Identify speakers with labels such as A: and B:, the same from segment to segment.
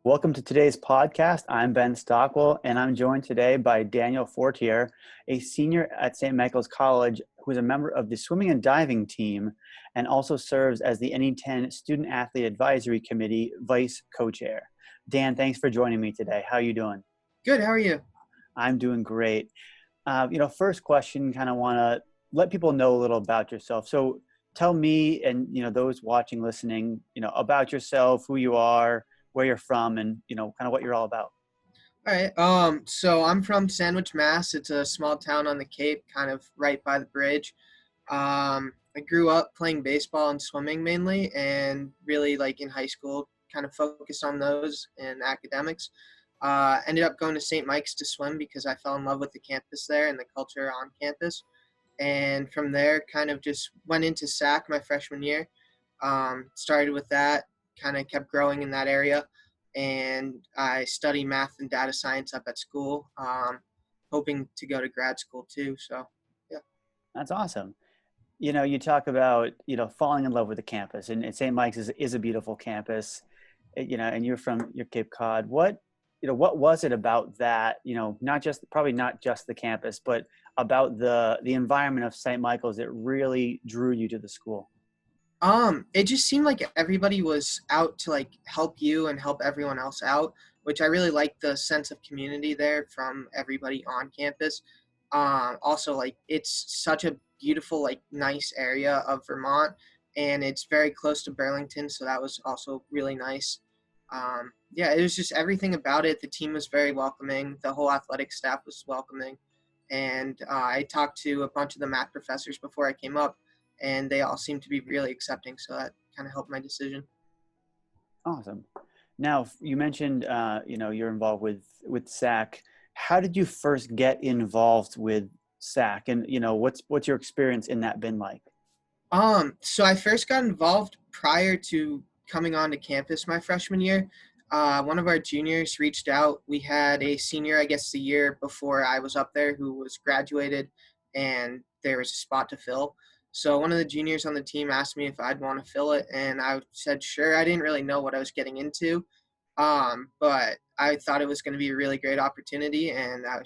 A: Welcome to today's podcast. I'm Ben Stockwell, and I'm joined today by Daniel Fortier, a senior at St. Michael's College who is a member of the swimming and diving team and also serves as the NE10 Student Athlete Advisory Committee Vice Co-Chair. Dan, thanks for joining me today. How are you doing?
B: Good. How are you?
A: I'm doing great. First question, kind of want to let people know a little about yourself. So tell me and, those watching, listening, about yourself, who you are, where you're from, and, kind of what you're all about.
B: All right. So I'm from Sandwich, Mass. It's a small town on the Cape, kind of right by the bridge. I grew up playing baseball and swimming mainly, and really like in high school, kind of focused on those and academics. Ended up going to St. Mike's to swim because I fell in love with the campus there and the culture on campus. And from there, kind of just went into SAAC my freshman year. Started with that, kind of kept growing in that area. And I study math and data science up at school, hoping to go to grad school too. So, yeah.
A: That's awesome. You talk about, falling in love with the campus, and St. Mike's is a beautiful campus, and you're from your Cape Cod. What was it about that, probably not just the campus, but about the environment of St. Michael's that really drew you to the school?
B: It just seemed like everybody was out to like help you and help everyone else out, which I really liked the sense of community there from everybody on campus. Also, like it's such a beautiful, like nice area of Vermont, and it's very close to Burlington, so that was also really nice. Yeah, it was just everything about it. The team was very welcoming. The whole athletic staff was welcoming, and I talked to a bunch of the math professors before I came up, and they all seemed to be really accepting. So that kind of helped my decision.
A: Awesome. Now, you mentioned, you're involved with SAC. How did you first get involved with SAC, and what's your experience in that been like?
B: So I first got involved prior to coming onto campus my freshman year. One of our juniors reached out. We had a senior, I guess, the year before I was up there, who was graduated, and there was a spot to fill. So one of the juniors on the team asked me if I'd want to fill it, and I said sure. I didn't really know what I was getting into, but I thought it was going to be a really great opportunity, and I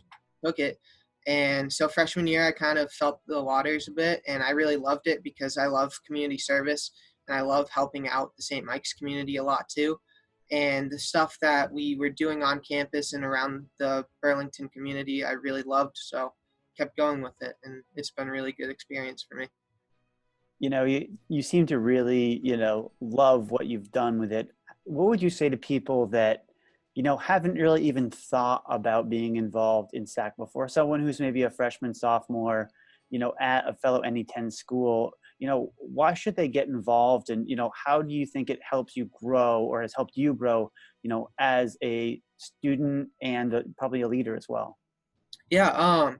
B: took it. And so freshman year, I kind of felt the waters a bit, and I really loved it because I love community service, and I love helping out the St. Mike's community a lot too. And the stuff that we were doing on campus and around the Burlington community, I really loved. So kept going with it, and it's been a really good experience for me.
A: You seem to really, love what you've done with it. What would you say to people that, haven't really even thought about being involved in SAC before? Someone who's maybe a freshman, sophomore, at a fellow NE10 school, why should they get involved? And, how do you think it helps you grow or has helped you grow, as a student and probably a leader as well?
B: Yeah,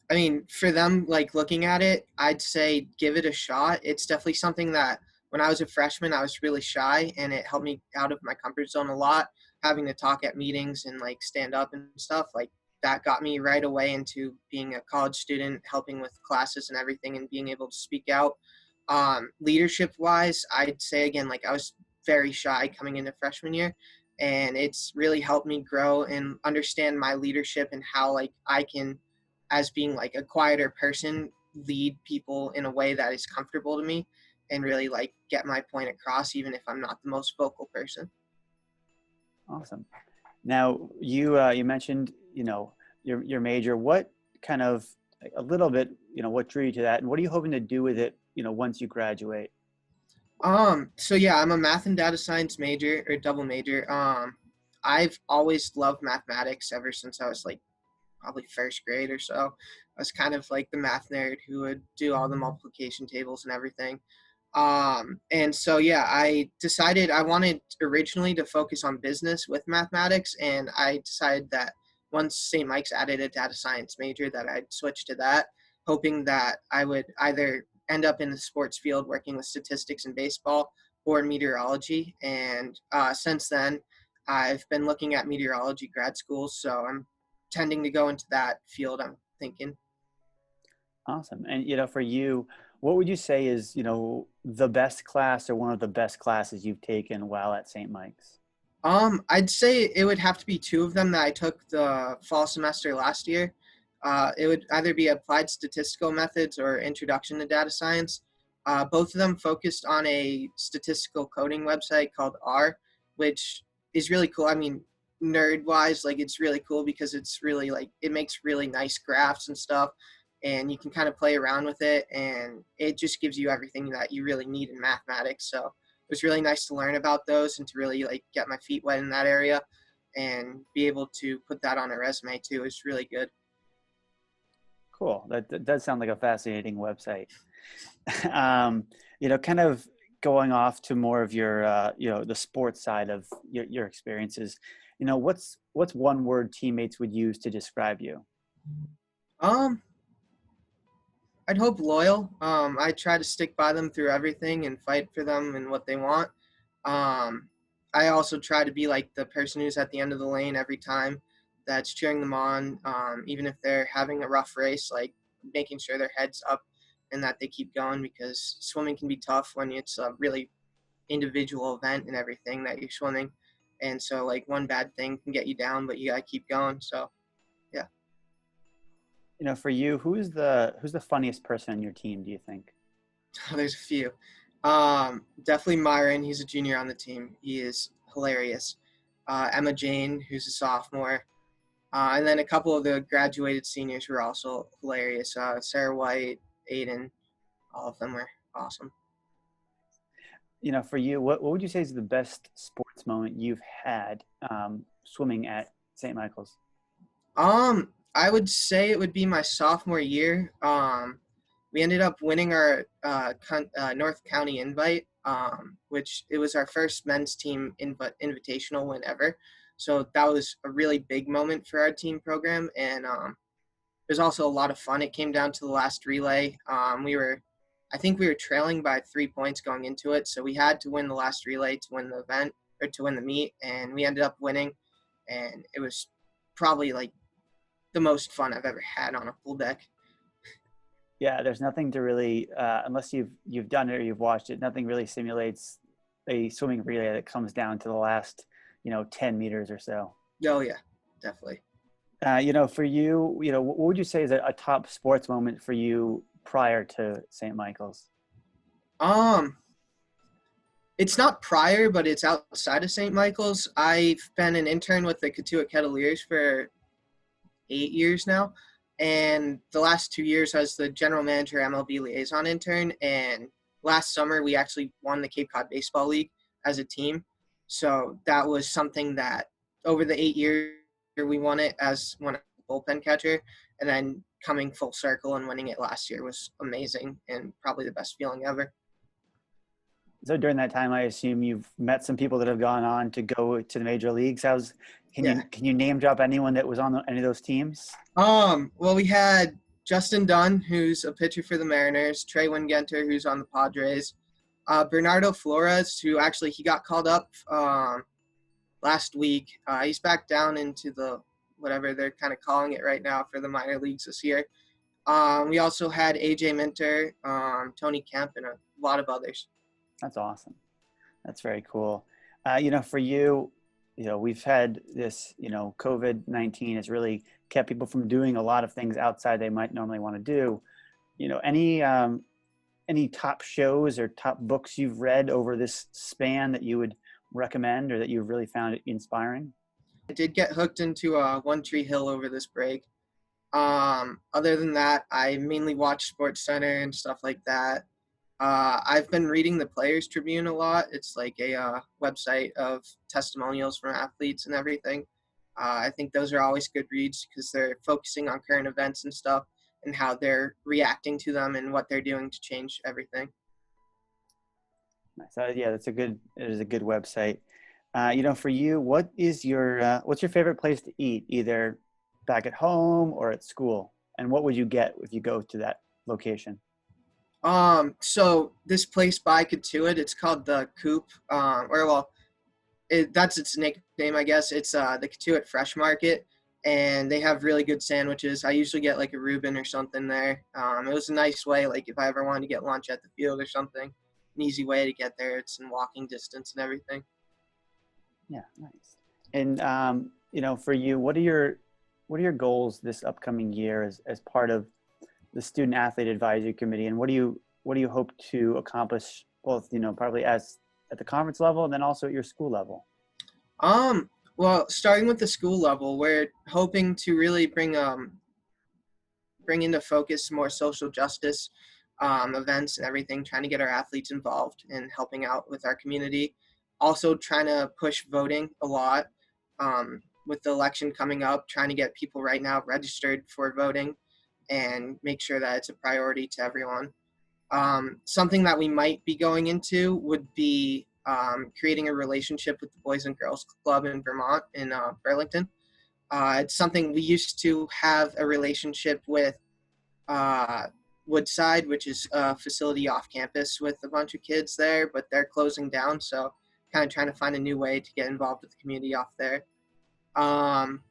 B: I mean, for them, like looking at it, I'd say give it a shot. It's definitely something that when I was a freshman, I was really shy, and it helped me out of my comfort zone a lot. Having to talk at meetings and like stand up and stuff, like that got me right away into being a college student, helping with classes and everything, and being able to speak out. Leadership wise, I'd say again, like I was very shy coming into freshman year, and it's really helped me grow and understand my leadership and how like I can, as being like a quieter person, lead people in a way that is comfortable to me and really like get my point across even if I'm not the most vocal person.
A: Awesome. Now, you mentioned, your major. What kind of a little bit, what drew you to that, and what are you hoping to do with it, once you graduate?
B: So yeah, I'm a math and data science major or double major. I've always loved mathematics ever since I was like probably first grade or so. I was kind of like the math nerd who would do all the multiplication tables and everything. And so, yeah, I decided I wanted originally to focus on business with mathematics, and I decided that once St. Mike's added a data science major that I'd switch to that, hoping that I would either end up in the sports field working with statistics and baseball or meteorology. And since then, I've been looking at meteorology grad schools, so I'm tending to go into that field, I'm thinking.
A: Awesome. And, for you, what would you say is, the best class or one of the best classes you've taken while at St. Mike's?
B: I'd say it would have to be two of them that I took the fall semester last year. It would either be applied statistical methods or introduction to data science. Both of them focused on a statistical coding website called R, which is really cool. I mean, nerd wise, like it's really cool because it's really like it makes really nice graphs and stuff, and you can kind of play around with it, and it just gives you everything that you really need in mathematics. So it was really nice to learn about those and to really like get my feet wet in that area and be able to put that on a resume too is really good.
A: Cool. That does sound like a fascinating website. Kind of going off to more of your, the sports side of your experiences. What's one word teammates would use to describe you?
B: Um, I'd hope loyal. I try to stick by them through everything and fight for them and what they want. Um, I also try to be like the person who's at the end of the lane every time that's cheering them on, even if they're having a rough race, like making sure their head's up and that they keep going because swimming can be tough when it's a really individual event and everything that you're swimming. And so like one bad thing can get you down, but you gotta keep going. So yeah.
A: For you, who's the funniest person on your team, do you think?
B: There's a few. Definitely Myron. He's a junior on the team. He is hilarious. Emma Jane, who's a sophomore. And then a couple of the graduated seniors were also hilarious. Sarah White, Aiden, all of them were awesome.
A: For you, what would you say is the best sports moment you've had swimming at St. Michael's?
B: I would say it would be my sophomore year. We ended up winning our North County invite, which it was our first men's team invitational win ever. So that was a really big moment for our team program, and it was also a lot of fun. It came down to the last relay. I think we were trailing by 3 points going into it, so we had to win the last relay to win the event or to win the meet, and we ended up winning. And it was probably like the most fun I've ever had on a full deck.
A: Yeah, there's nothing to really, unless you've done it or you've watched it, nothing really simulates a swimming relay that comes down to the last, 10 meters or so.
B: Oh yeah, definitely.
A: For you, what would you say is a top sports moment for you prior to St. Michael's?
B: Um, it's not prior, but it's outside of St. Michael's. I've been an intern with the Katuitt Kettleers for 8 years now. And the last 2 years I was the general manager MLB liaison intern. And last summer we actually won the Cape Cod Baseball League as a team. So that was something that over the 8 years we won it as one bullpen catcher. And then coming full circle and winning it last year was amazing and probably the best feeling ever.
A: So during that time, I assume you've met some people that have gone on to go to the major leagues.
B: Yeah.
A: Can you name drop anyone that was on any of those teams?
B: Well, we had Justin Dunn, who's a pitcher for the Mariners, Trey Wingenter, who's on the Padres, Bernardo Flores, who actually he got called up last week. He's back down into the whatever they're kind of calling it right now for the minor leagues this year. We also had AJ Minter, Tony Kemp, and a lot of others.
A: That's awesome. That's very cool. For you, we've had this, COVID-19 has really kept people from doing a lot of things outside they might normally want to do. Any top shows or top books you've read over this span that you would recommend or that you've really found inspiring?
B: I did get hooked into One Tree Hill over this break. Other than that, I mainly watch Sports Center and stuff like that. I've been reading the Players Tribune a lot. It's like a website of testimonials from athletes and everything. I think those are always good reads because they're focusing on current events and stuff and how they're reacting to them and what they're doing to change everything.
A: So yeah, it is a good website. For you, what's your favorite place to eat, either back at home or at school? And what would you get if you go to that location?
B: So this place by Katuitt, it's called the Coop, that's its nickname, I guess. It's the Katuitt Fresh Market, and they have really good sandwiches. I usually get like a Reuben or something there. It was a nice way, like if I ever wanted to get lunch at the field or something, an easy way to get there. It's in walking distance and everything.
A: Yeah, nice. And for you, what are your goals this upcoming year as part of the Student Athlete Advisory Committee, and what do you hope to accomplish both, probably as at the conference level and then also at your school level?
B: Um, well, starting with the school level, we're hoping to really bring into focus more social justice events and everything, trying to get our athletes involved and helping out with our community. Also, trying to push voting a lot with the election coming up, trying to get people right now registered for voting and make sure that it's a priority to everyone. Something that we might be going into would be creating a relationship with the Boys and Girls Club in Vermont, in Burlington. It's something we used to have a relationship with uh, Woodside, which is a facility off campus with a bunch of kids there, but they're closing down. So kind of trying to find a new way to get involved with the community off there. Um,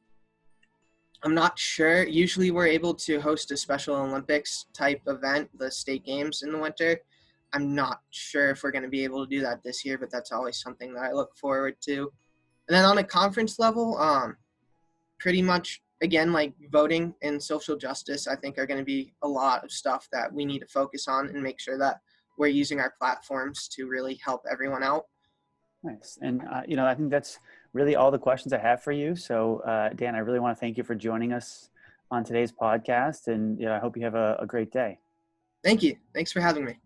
B: I'm not sure. Usually we're able to host a Special Olympics type event, the state games in the winter. I'm not sure if we're going to be able to do that this year, but that's always something that I look forward to. And then on a conference level, pretty much again, like voting and social justice, I think are going to be a lot of stuff that we need to focus on and make sure that we're using our platforms to really help everyone out.
A: Nice. And, I think that's really all the questions I have for you. So, Dan, I really want to thank you for joining us on today's podcast. And, I hope you have a great day.
B: Thank you. Thanks for having me.